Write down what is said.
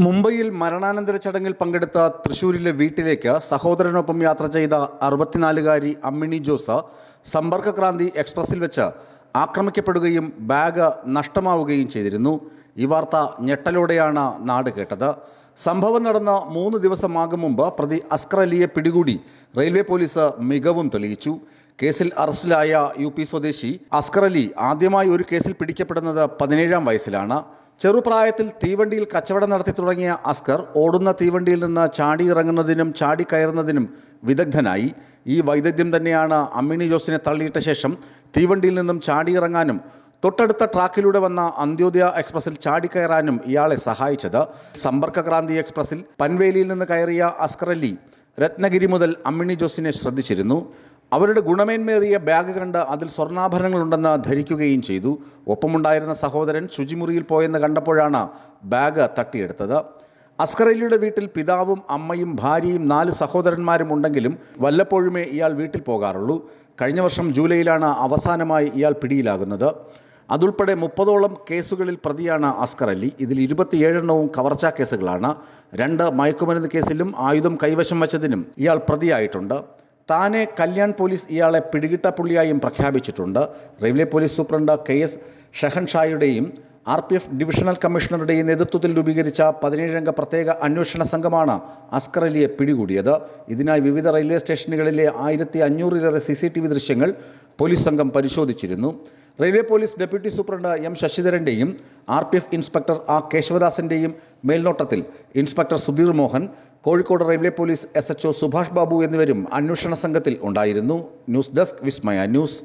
മുംബൈയിൽ മരണാനന്തര ചടങ്ങിൽ പങ്കെടുത്ത തൃശൂരിലെ വീട്ടിലേക്ക് സഹോദരനൊപ്പം യാത്ര ചെയ്ത 64-കാരി അമ്മിണി ജോസ് സമ്പർക്കക്രാന്തി എക്സ്പ്രസിൽ വെച്ച് ആക്രമിക്കപ്പെടുകയും ബാഗ് നഷ്ടമാവുകയും ചെയ്തിരുന്നു. ഈ വാർത്ത ഞെട്ടലോടെയാണ് നാട് കേട്ടത്. സംഭവം നടന്ന 3 ദിവസമാകും മുമ്പ് പ്രതി അസ്കർ അലിയെ പിടികൂടി റെയിൽവേ പോലീസ് മികവും തെളിയിച്ചു. കേസിൽ അറസ്റ്റിലായ UP സ്വദേശി അസ്കർ അലി ആദ്യമായി ഒരു കേസിൽ പിടിക്കപ്പെടുന്നത് 17-ാം വയസ്സിലാണ്. ചെറുപ്രായത്തിൽ തീവണ്ടിയിൽ കച്ചവടം നടത്തി തുടങ്ങിയ അസ്കർ ഓടുന്ന തീവണ്ടിയിൽ നിന്ന് ചാടി ഇറങ്ങുന്നതിനും ചാടി കയറുന്നതിനും വിദഗ്ധനായി. ഈ വൈദഗ്ധ്യം തന്നെയാണ് അമ്മിണി ജോസിനെ തള്ളിയിട്ട ശേഷം തീവണ്ടിയിൽ നിന്നും ചാടിയിറങ്ങാനും തൊട്ടടുത്ത ട്രാക്കിലൂടെ വന്ന അന്ത്യോദയ എക്സ്പ്രസിൽ ചാടിക്കയറാനും ഇയാളെ സഹായിച്ചത്. സമ്പർക്കക്രാന്തി എക്സ്പ്രസിൽ പൻവേലിയിൽ നിന്ന് കയറിയ അസ്കർ അലി രത്നഗിരി മുതൽ അമ്മിണി ജോസിനെ ശ്രദ്ധിച്ചിരുന്നു. അവരുടെ ഗുണമേന്മേറിയ ബാഗ് കണ്ട് അതിൽ സ്വർണ്ണാഭരണങ്ങളുണ്ടെന്ന് ധരിക്കുകയും ചെയ്തു. ഒപ്പമുണ്ടായിരുന്ന സഹോദരൻ ശുചിമുറിയിൽ പോയെന്ന് കണ്ടപ്പോഴാണ് ബാഗ് തട്ടിയെടുത്തത്. അസ്കർ അലിയുടെ വീട്ടിൽ പിതാവും അമ്മയും ഭാര്യയും 4 സഹോദരന്മാരും ഉണ്ടെങ്കിലും വല്ലപ്പോഴുമേ ഇയാൾ വീട്ടിൽ പോകാറുള്ളൂ. കഴിഞ്ഞ വർഷം ജൂലൈയിലാണ് അവസാനമായി ഇയാൾ പിടിയിലാകുന്നത്. അതുൾപ്പെടെ 30ഓളം കേസുകളിൽ പ്രതിയാണ് അസ്കർ അലി. ഇതിൽ 27 കവർച്ചാ കേസുകളാണ്. 2 മയക്കുമരുന്ന് കേസിലും ആയുധം കൈവശം വച്ചതിനും ഇയാൾ പ്രതിയായിട്ടുണ്ട്. താനെ കല്യാൺ പോലീസ് ഇയാളെ പിടികിട്ടപ്പുള്ളിയായും പ്രഖ്യാപിച്ചിട്ടുണ്ട്. റെയിൽവേ പോലീസ് സൂപ്രണ്ട് KS ഷഹൻഷായുടെയും RPF ഡിവിഷണൽ കമ്മീഷണറുടെയും നേതൃത്വത്തിൽ രൂപീകരിച്ച 17-അംഗ പ്രത്യേക അന്വേഷണ സംഘമാണ് അസ്കർ അലിയെ പിടികൂടിയത്. ഇതിനായി വിവിധ റെയിൽവേ സ്റ്റേഷനുകളിലെ 1500-ലേറെ CCTV ദൃശ്യങ്ങൾ പോലീസ് സംഘം പരിശോധിച്ചിരുന്നു. Railway police deputy superintendent M ശശിധരൻ്റെയും RPF ഇൻസ്പെക്ടർ A കേശവദാസിൻ്റെയും മേൽനോട്ടത്തിൽ inspector Sudheer Mohan, Kozhikode railway police SHO Subhash Babu എന്നിവരും അന്വേഷണ സംഘത്തിൽ ഉണ്ടായിരുന്നു. News desk Vismaya news.